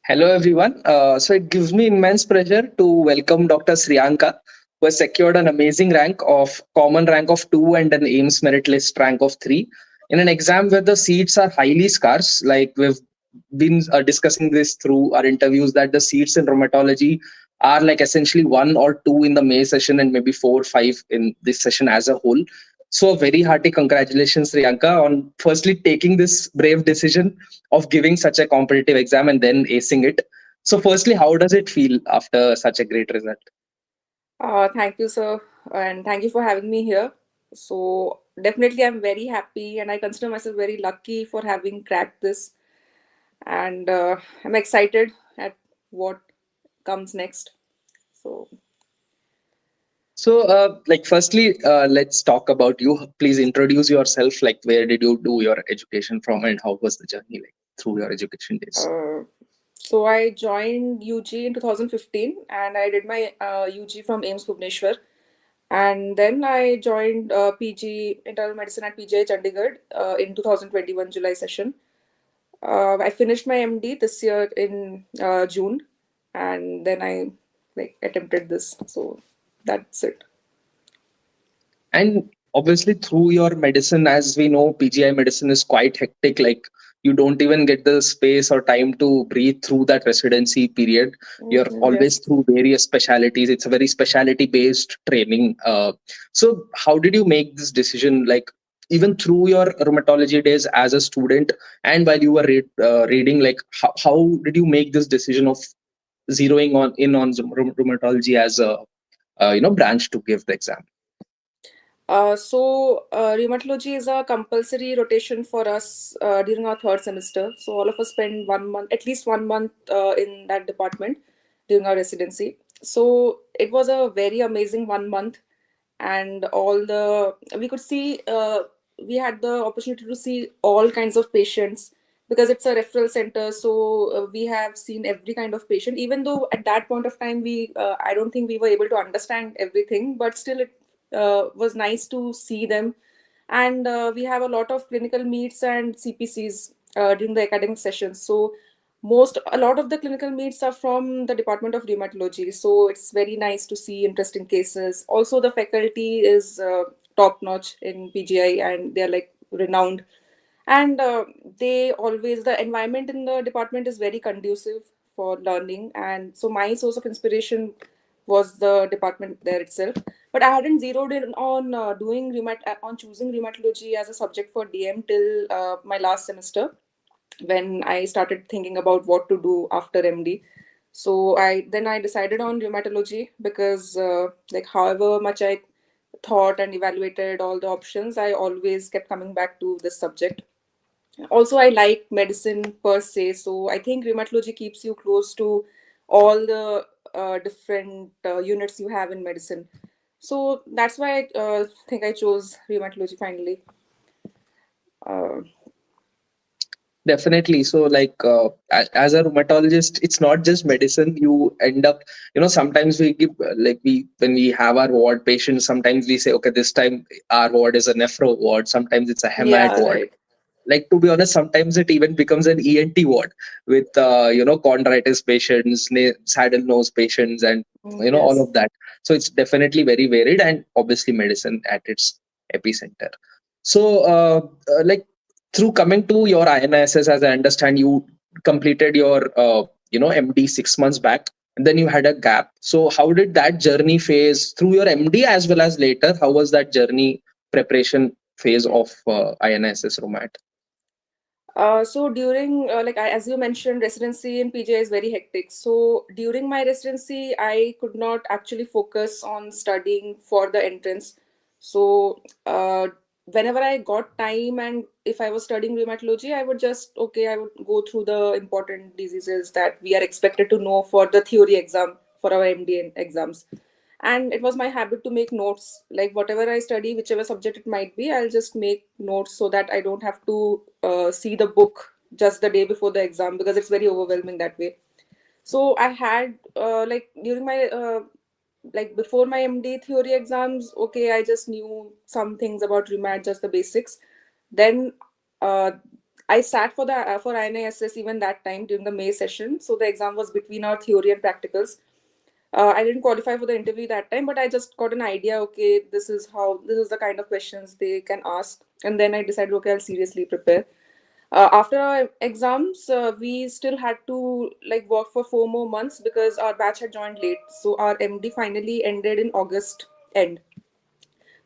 Hello, everyone. So it gives me immense pleasure to welcome Dr. Sriyanka, who has secured an amazing rank of common rank of 2 and an AIMS merit list rank of 3 in an exam where the seats are highly scarce. Like we've been discussing this through our interviews, that the seats in rheumatology are like essentially 1 or 2 in the May session and maybe 4 or 5 in this session as a whole. So, a very hearty congratulations, Sriyanka, on firstly taking this brave decision of giving such a competitive exam and then acing it. So, firstly, how does it feel after such a great result? Thank you, sir, and thank you for having me here. So, definitely, I'm very happy, and I consider myself very lucky for having cracked this. And I'm excited at what comes next. So, So, firstly, let's talk about you. Please introduce yourself. Like, where did you do your education from, and how was the journey like through your education days? uh, so I joined UG in 2015, and I did my UG from AIMS Bhubaneswar. And then I joined PG Internal Medicine at PGI Chandigarh in 2021 July session. I finished my MD this year in June, and then I like attempted this. So that's it. And obviously, through your medicine, as we know, PGI medicine is quite hectic. Like, you don't even get the space or time to breathe through that residency period. You're always Yes. through various specialities. It's a very specialty based training. So, how did you make this decision? Like, even through your rheumatology days as a student, and while you were reading, like, how did you make this decision of zeroing on in on rheumatology as a branch to give the exam? Rheumatology is a compulsory rotation for us during our third semester. So all of us spend 1 month, at least 1 month, in that department during our residency. So it was a very amazing 1 month, and all the we could see. We had the opportunity to see all kinds of patients because it's a referral center. So we have seen every kind of patient. Even though at that point of time I don't think we were able to understand everything, but still it was nice to see them. And we have a lot of clinical meets and CPCs during the academic sessions. So a lot of the clinical meets are from the Department of Rheumatology. So it's very nice to see interesting cases. Also, the faculty is top notch in PGI, and they're like renowned. And the environment in the department is very conducive for learning. And so my source of inspiration was the department there itself. But I hadn't zeroed in on on choosing rheumatology as a subject for DM till my last semester, when I started thinking about what to do after MD. So I decided on rheumatology because like however much I thought and evaluated all the options, I always kept coming back to this subject. Also, I like medicine per se, so I think rheumatology keeps you close to all the different units you have in medicine. So that's why I think I chose rheumatology finally. uh, Definitely. So, as a rheumatologist, it's not just medicine. You end up, sometimes we give, when we have our ward patients, sometimes we say, okay, this time our ward is a nephro ward. Sometimes it's a hemat yeah, ward. right. Like, to be honest, sometimes it even becomes an ENT ward with, chondritis patients, saddle nose patients, and, all Yes. of that. So, it's definitely very varied, and obviously medicine at its epicenter. So, through coming to your INSS, as I understand, you completed your MD 6 months back, and then you had a gap. So, how did that journey phase through your MD as well as later? How was that journey preparation phase of INSS Romat? So during as you mentioned, residency in PGI is very hectic. So during my residency, I could not actually focus on studying for the entrance. So whenever I got time, and if I was studying rheumatology, I would go through the important diseases that we are expected to know for the theory exam, for our MD exams. And it was my habit to make notes, like whatever I study, whichever subject it might be, I'll just make notes so that I don't have to see the book just the day before the exam, because it's very overwhelming that way. So I had during my before my MD theory exams, okay, I just knew some things about rheumatoid, just the basics. Then uh, I sat for the for INISS even that time during the May session. So the exam was between our theory and practicals. I didn't qualify for the interview that time, but I just got an idea. Okay, this is the kind of questions they can ask, and then I decided, okay, I'll seriously prepare. After our exams, we still had to like work for 4 more months because our batch had joined late. So our MD finally ended in August end.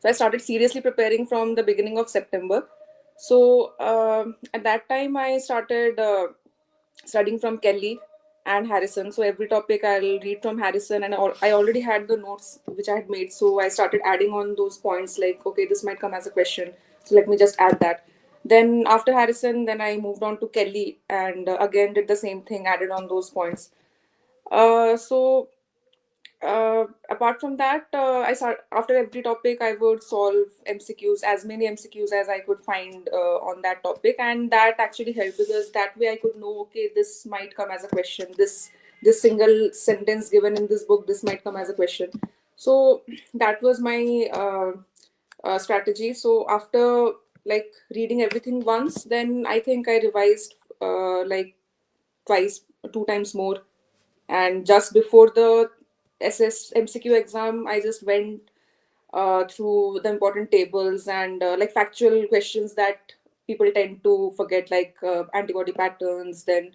So I started seriously preparing from the beginning of September. So at that time, I started studying from Kelly and Harrison. So every topic I'll read from Harrison, and I already had the notes which I had made. So I started adding on those points like, okay, this might come as a question. So let me just add that. Then after Harrison, then I moved on to Kelly and again did the same thing, added on those points. So apart from that, I start after every topic I would solve MCQs, as many MCQs as I could find on that topic, and that actually helped because that way I could know, okay, this might come as a question. This single sentence given in this book, this might come as a question. So that was my strategy. So after like reading everything once, then I think I revised like twice, 2 times more. And just before the SS MCQ exam, I just went through the important tables and like factual questions that people tend to forget, like antibody patterns, then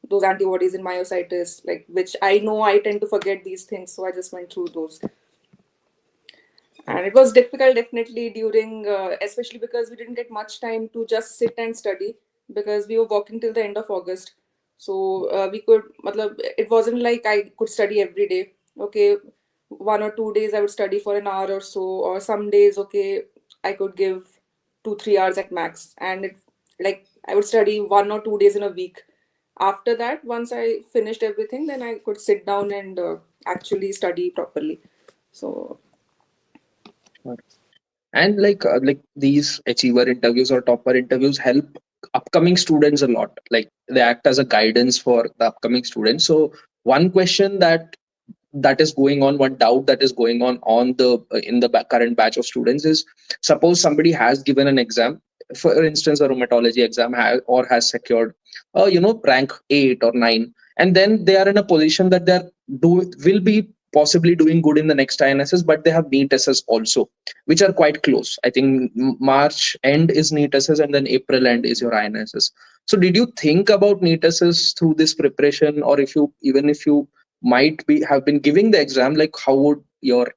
those antibodies in myositis, like which I know I tend to forget these things. So I just went through those. And it was difficult definitely during especially because we didn't get much time to just sit and study because we were working till the end of August. So we could matlab, it wasn't like I could study every day. Okay, 1 or 2 days I would study for an hour or so, or some days, okay, I could give 2 3 hours at max. And it like I would study 1 or 2 days in a week. After that, once I finished everything, then I could sit down and actually study properly. So And like these achiever interviews or topper interviews help upcoming students a lot, like they act as a guidance for the upcoming students. So one question that is going on, one doubt that is going on the in the current batch of students is, suppose somebody has given an exam, for instance a rheumatology exam, or has secured rank 8 or 9, and then they are in a position that they are do will be possibly doing good in the next INSS, but they have NEET SS also, which are quite close. I think March end is NEET SS, and then April end is your INSS. So did you think about NEET SS through this preparation, or if you, even if you might be have been giving the exam, like how would your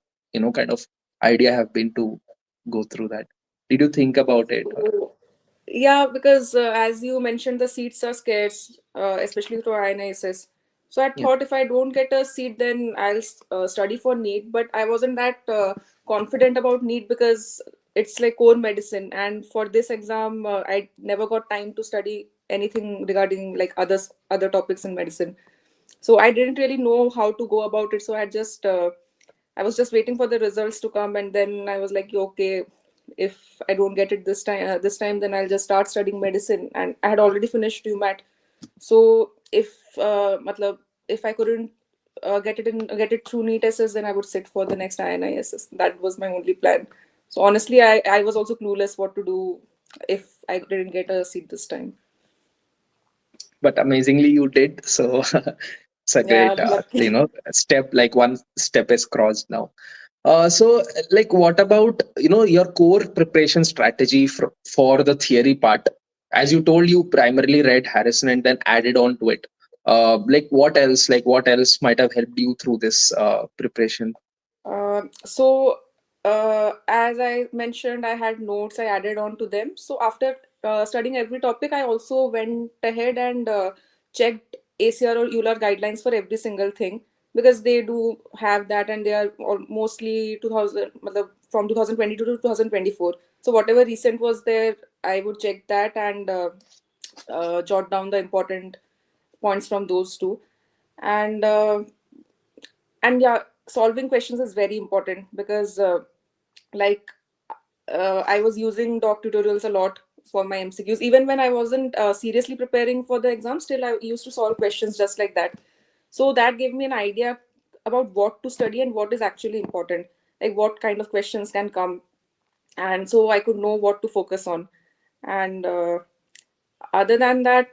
kind of idea have been to go through that? Did you think about it, or? yeah, because as you mentioned, the seats are scarce, especially through INISS. So I Yeah. thought if I don't get a seat, then I'll study for NEET. But I wasn't that confident about NEET because it's like core medicine, and for this exam, I never got time to study anything regarding like other topics in medicine. So I didn't really know how to go about it. So I was just waiting for the results to come, and then I was like, okay, if I don't get it this time, then I'll just start studying medicine. And I had already finished UMAT. So matlab, if I couldn't get it through NEET SS, then I would sit for the next INISS. That was my only plan. So honestly, I was also clueless what to do if I didn't get a seat this time. But amazingly you did, so it's a Yeah, great lucky. step, like one step is crossed now. So like what about your core preparation strategy for the theory part? As you told, you primarily read Harrison and then added on to it. What else might have helped you through this preparation? So, as I mentioned, I had notes, I added on to them. So, after studying every topic, I also went ahead and checked ACR or ULAR guidelines for every single thing because they do have that and they are mostly 2000, matlab, from 2022 to 2024. So, whatever recent was there, I would check that and jot down the important points from those two. And yeah, solving questions is very important because like I was using doc tutorials a lot for my MCQs. Even when I wasn't seriously preparing for the exam, still I used to solve questions just like that. So that gave me an idea about what to study and what is actually important, like what kind of questions can come, and so I could know what to focus on. And Other than that,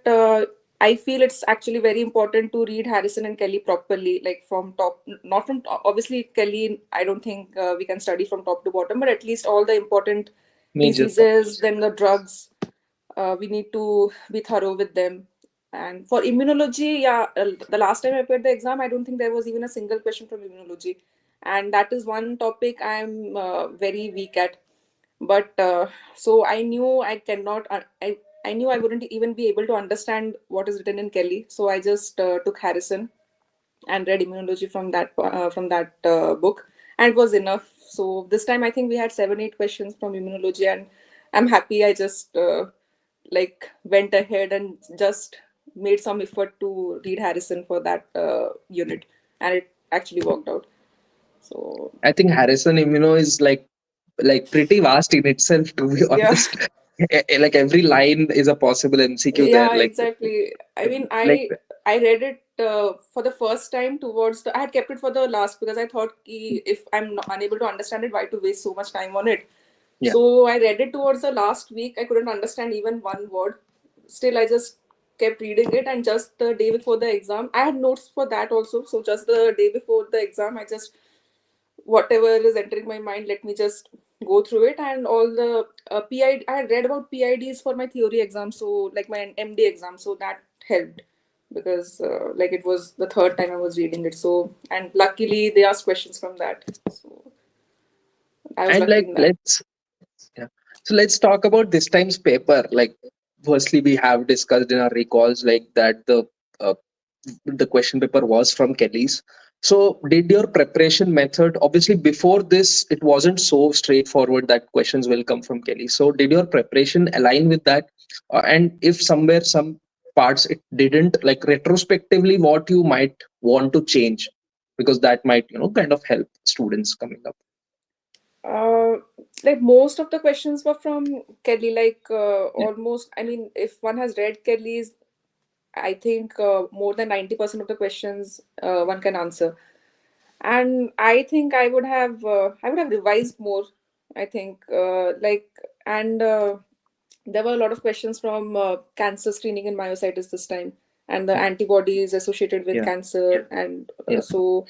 I feel it's actually very important to read Harrison and Kelly properly, like from top, not from obviously Kelly. I don't think we can study from top to bottom, but at least all the important Major diseases, topics. then the drugs, we need to be thorough with them. And for immunology, yeah, the last time I prepared the exam, I don't think there was even a single question from immunology, and that is one topic I'm very weak at. But so I knew I cannot. I knew I wouldn't even be able to understand what is written in Kelly. So I just took Harrison and read immunology from that book, and it was enough. So this time I think we had 7 8 questions from immunology, and I'm happy I just like went ahead and just made some effort to read Harrison for that unit, and it actually worked out. So I think Harrison Immuno is like pretty vast in itself, to be yeah. honest. Like every line is a possible MCQ there. Yeah, exactly. I mean, Like I read it for the first time towards the. I had kept it for the last because I thought if I'm not, unable to understand it, why to waste so much time on it? yeah, So I read it towards the last week. I couldn't understand even one word. Still, I just kept reading it, and just the day before the exam, I had notes for that also. So just the day before the exam, I just whatever is entering my mind, let me just go through it. And all the I had read about PIDs for my theory exam, so like my MD exam, so that helped because like it was the third time I was reading it. So and luckily they asked questions from that, so I was and lucky like in that. let's yeah. So let's talk about this time's paper. Like, firstly, we have discussed in our recalls like that uh, the question paper was from Kelly's. So, did your preparation method, obviously before this, it wasn't so straightforward that questions will come from Kelly. So, did your preparation align with that? And if somewhere some parts it didn't, like retrospectively, what you might want to change, because that might kind of help students coming up. uh, like most of the questions were from Kelly, like Yeah, almost, I mean, if one has read Kelly's, I think more than 90% of the questions one can answer. And I think I would have revised more. I think like and there were a lot of questions from cancer screening and myositis this time, and the yeah, antibodies associated with yeah, cancer. And yeah. so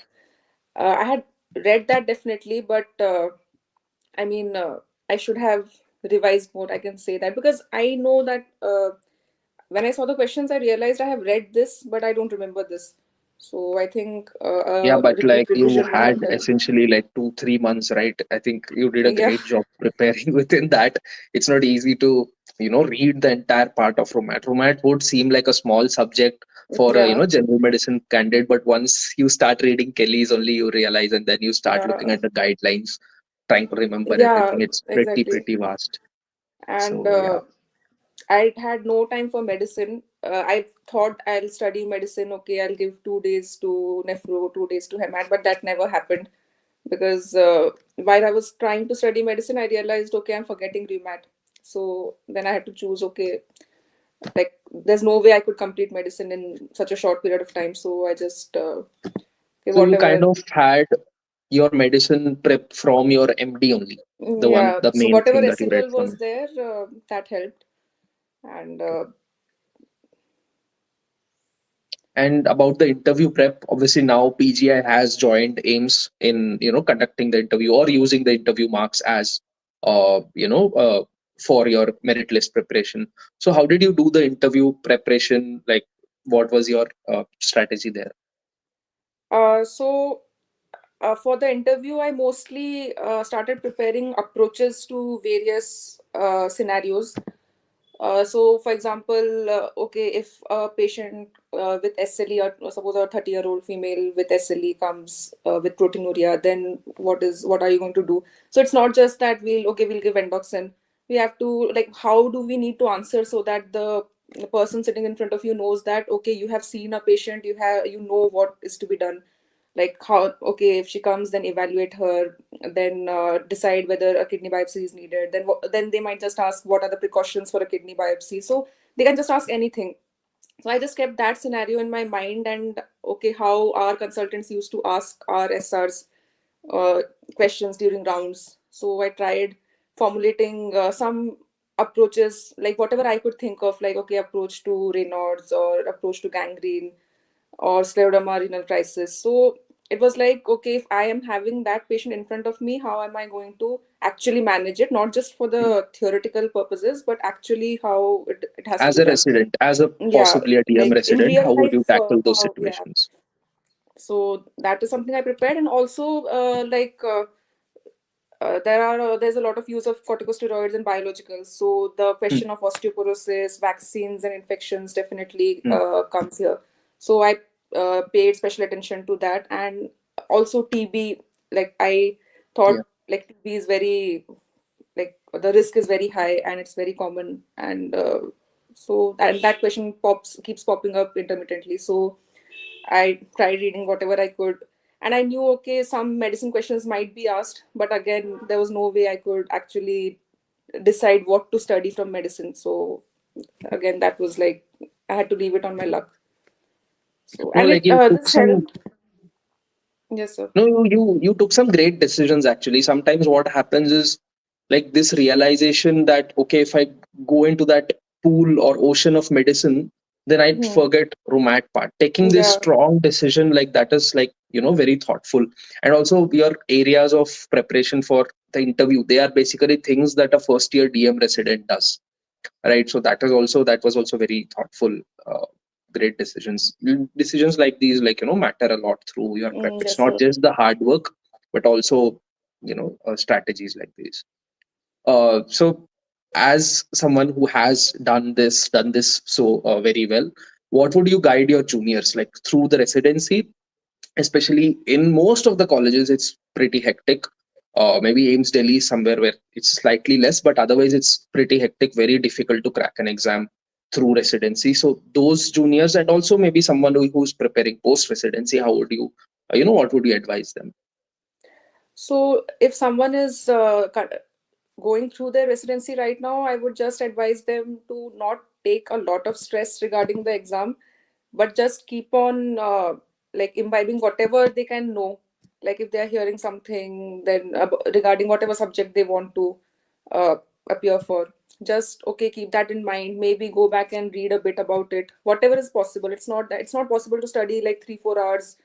I had read that definitely, but I mean, I should have revised more. I can say that because I know that when I saw the questions, I realized I have read this, but I don't remember this. So I think Yeah, but repeat like you revision would had have helped. essentially like 2 3 months, right? I think you did a Yeah, great job preparing within that. It's not easy to read the entire part of rheumat would seem like a small subject for a yeah, general medicine candidate, but once you start reading Kelly's, only you realize, and then you start looking yeah, at the guidelines, trying to remember yeah, everything. It's exactly. pretty vast. And So yeah, I had no time for medicine. I thought I'll study medicine. Okay, I'll give 2 days to nephro, 2 days to hemat, but that never happened because while I was trying to study medicine, I realized okay, I'm forgetting rheumat. So then I had to choose. Okay, like there's no way I could complete medicine in such a short period of time. So I just okay, so you kind whatever. of had your medicine prep from your MD only, Yeah. the So main whatever thing that you read SML from was it. there, that helped. And And about the interview prep, obviously now PGI has joined AIMS in conducting the interview or using the interview marks as uh, you know uh, for your merit list preparation. So how did you do the interview preparation? Like, what was your strategy there? so for the interview, I mostly started preparing approaches to various scenarios. So, for example, okay, if a patient with SLE, or suppose a 30-year-old female with SLE comes with proteinuria, then what are you going to do? So it's not just that we'll give endoxin. We have to like how do we need to answer so that the person sitting in front of you knows that okay, you have seen a patient, you know what is to be done, like how okay if she comes then evaluate her, then decide whether a kidney biopsy is needed, then then they might just ask what are the precautions for a kidney biopsy, so they can just ask anything. So I just kept that scenario in my mind, and okay how our consultants used to ask our SRs uh, questions during rounds. So I tried formulating some. approaches, like whatever I could think of, like okay, approach to Raynaud's or approach to gangrene or scleroderma renal crisis. So it was like, okay, if I am having that patient in front of me, how am I going to actually manage it? Not just for the theoretical purposes, but actually how it has to As be a done. resident, as a Yeah, possibly a DM like in resident, real how would you life, tackle those how, yeah. situations? So that is something I prepared, and also there's a lot of use of corticosteroids and biologicals. So the Hmm, question of osteoporosis, vaccines, and infections definitely hmm, comes here. So I paid special attention to that, and also TB. Like I thought, yeah. like TB is very, like the risk is very high and it's very common, and so that question pops keeps popping up intermittently. So I tried reading whatever I could, and I knew okay, some medicine questions might be asked, but again, there was no way I could actually decide what to study from medicine. So again, that was like I had to leave it on my luck. So No, and like it you took this some. helped. Yes, sir. No, you took some great decisions actually. Sometimes what happens is like this realization that okay, if I go into that pool or ocean of medicine, then I'd Hmm. forget rheumat part. Taking this Yeah. strong decision like that is like very thoughtful. And also your areas of preparation for the interview, they are basically things that a first year DM resident does, right? So that was also very thoughtful. Great decisions. Decisions like these, like matter a lot through your prep. It's Yes, not sir. just the hard work, but also strategies like these. So as someone who has done this so very well, what would you guide your juniors like through the residency? Especially in most of the colleges it's pretty hectic. Maybe AIMS Delhi is somewhere where it's slightly less, but otherwise it's pretty hectic, very difficult to crack an exam through residency. So those juniors, and also maybe someone who's preparing post residency, how would you what would you advise them? So if someone is going through their residency right now, I would just advise them to not take a lot of stress regarding the exam, but just keep on like imbibing whatever they can know. Like if they are hearing something, then regarding whatever subject they want to uh, appear for, just okay, keep that in mind. Maybe go back and read a bit about it, whatever is possible. It's not possible to study like 3 4 hours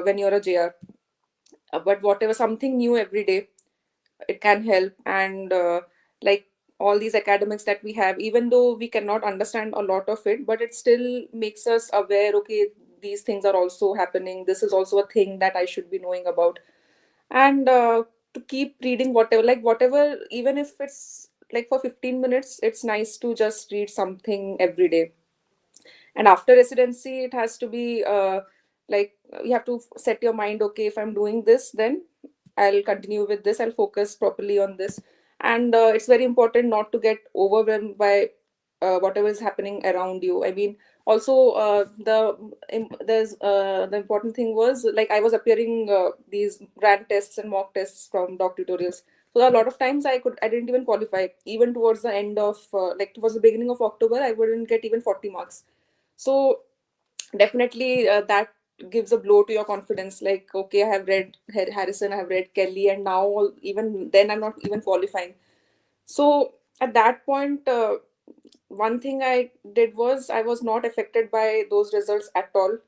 when you're a JR, but whatever, something new every day, it can help. And like all these academics that we have, even though we cannot understand a lot of it, but it still makes us aware, okay, these things are also happening, this is also a thing that I should be knowing about. And to keep reading whatever, like whatever, even if it's like for 15 minutes, it's nice to just read something every day. And after residency, it has to be like you have to set your mind, okay, if I'm doing this, then I'll continue with this, I'll focus properly on this. And it's very important not to get overwhelmed by whatever is happening around you. I mean, also the important thing was, like I was appearing these grand tests and mock tests from doc tutorials. So a lot of times I didn't even qualify. Even towards the end of like towards the beginning of October, I wouldn't get even 40 marks. So definitely that gives a blow to your confidence. Like, okay, I have read Harrison, I have read Kelly, and now even then I'm not even qualifying. So at that point, one thing I did was I was not affected by those results at all.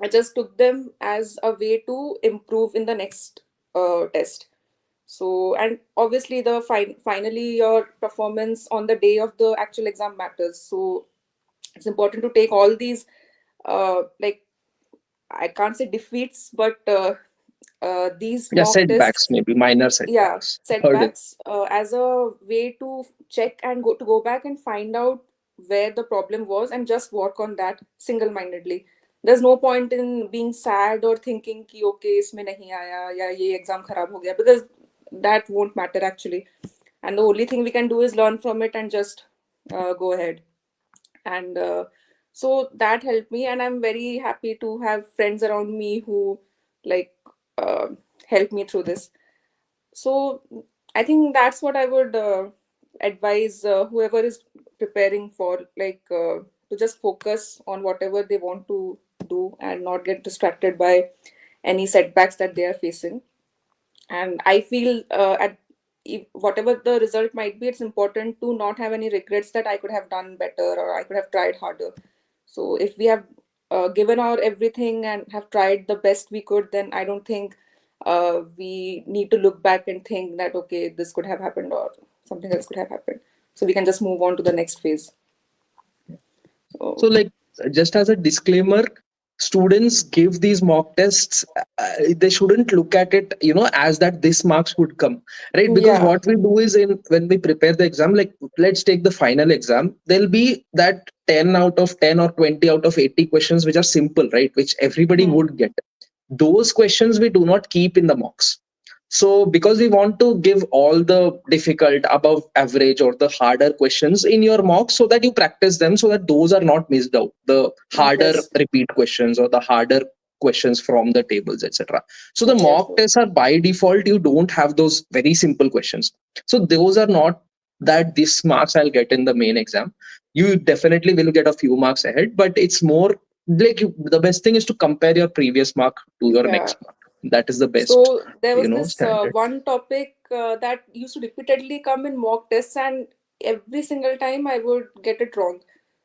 I just took them as a way to improve in the next test. So, and obviously, finally your performance on the day of the actual exam matters. So it's important to take all these like, I can't say defeats, but these Yeah, mock setbacks, tests, maybe minor yeah, setbacks, hurdle. setbacks, as a way to check and go back and find out where the problem was and just work on that single-mindedly. There's no point in being sad or thinking कि okay इसमें नहीं आया या ये exam खराब हो गया, because that won't matter actually. And the only thing we can do is learn from it and just go ahead. And so that helped me, and I'm very happy to have friends around me who like uh, help me through this. So I think that's what I would advise whoever is preparing for, like to just focus on whatever they want to do and not get distracted by any setbacks that they are facing. And I feel at whatever the result might be, it's important to not have any regrets that I could have done better or I could have tried harder. So if we have given our everything and have tried the best we could, then I don't think we need to look back and think that, okay, this could have happened or something else could have happened. So we can just move on to the next phase. So, So like, just as a disclaimer, students give these mock tests. They shouldn't look at it, as that this marks would come, right? Because yeah. what we do is, in when we prepare the exam, like, let's take the final exam. There'll be that 10 out of 10 or 20 out of 80 questions which are simple, right? Which everybody Hmm. would get. Those questions we do not keep in the mocks. So because we want to give all the difficult, above average, or the harder questions in your mock, so that you practice them, so that those are not missed out, the harder Yes. repeat questions or the harder questions from the tables, etc. So the Yes. mock tests are by default, you don't have those very simple questions. So those are not that this marks I'll get in the main exam. You definitely will get a few marks ahead, but it's more like the best thing is to compare your previous mark to your Yeah. next mark. That is the best, So there was this standard. one topic that used to repeatedly come in mock tests, and every single time I would get it wrong.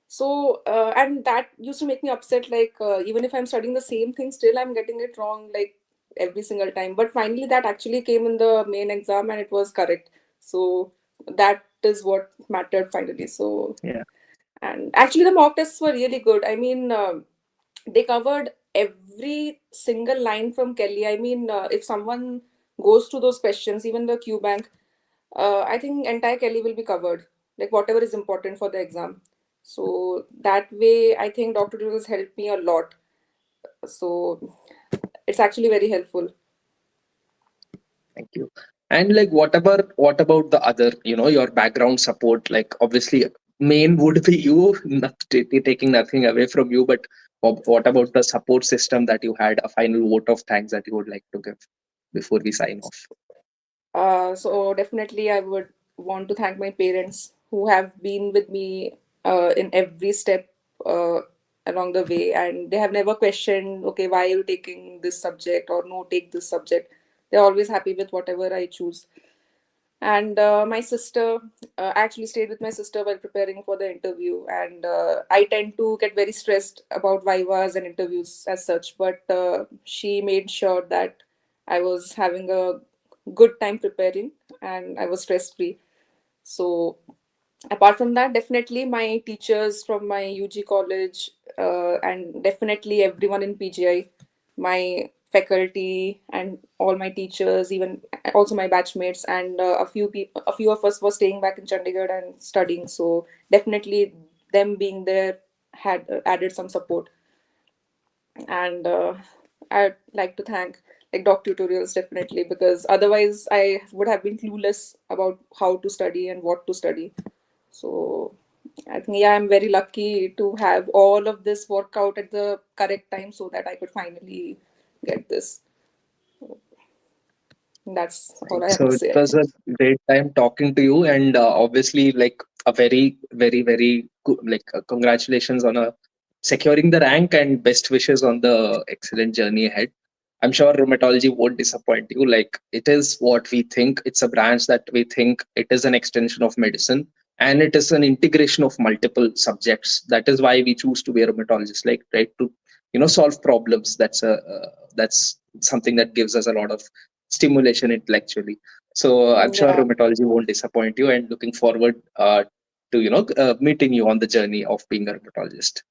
So and that used to make me upset. Like even if I'm studying the same thing, still I'm getting it wrong like every single time. But finally, that actually came in the main exam, and it was correct. So that is what mattered finally. So Yeah. and actually, the mock tests were really good. I mean. They covered every single line from Kelly. I mean, if someone goes to those questions, even the Q bank, I think entire Kelly will be covered, like whatever is important for the exam. So that way, I think Dr. Doodles helped me a lot. So it's actually very helpful. Thank you. And like, what about the other, your background support? Like, obviously, main would be you, not taking nothing away from you, but what about the support system that you had? A final vote of thanks that you would like to give before we sign off. So definitely, I would want to thank my parents who have been with me in every step uh, along the way, and they have never questioned, okay, why are you taking this subject or no, take this subject. They're always happy with whatever I choose. And my sister, I actually stayed with my sister while preparing for the interview, and I tend to get very stressed about vivas and interviews as such, but she made sure that I was having a good time preparing and I was stress free. So apart from that, definitely my teachers from my UG college, and definitely everyone in PGI, my faculty and all my teachers, even also my batchmates, and a few of us were staying back in Chandigarh and studying. So definitely them being there had added some support. And I'd like to thank like doc tutorials definitely, because otherwise I would have been clueless about how to study and what to study. So I think, yeah, I'm very lucky to have all of this work out at the correct time so that I could finally get this. That's all Right. I have to So it say, I was think. a great time talking to you, and obviously, like, a very, very, very good, like, congratulations on securing the rank, and best wishes on the excellent journey ahead. I'm sure rheumatology won't disappoint you. Like, it is what we think. It's a branch that we think it is an extension of medicine, and it is an integration of multiple subjects. That is why we choose to be a rheumatologist, like, right, to solve problems. That's something that gives us a lot of stimulation intellectually. So I'm sure Yeah, rheumatology won't disappoint you, and looking forward to meeting you on the journey of being a rheumatologist.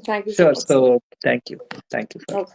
thank you so Sure. much, sir. So thank you. Thank you for. Okay.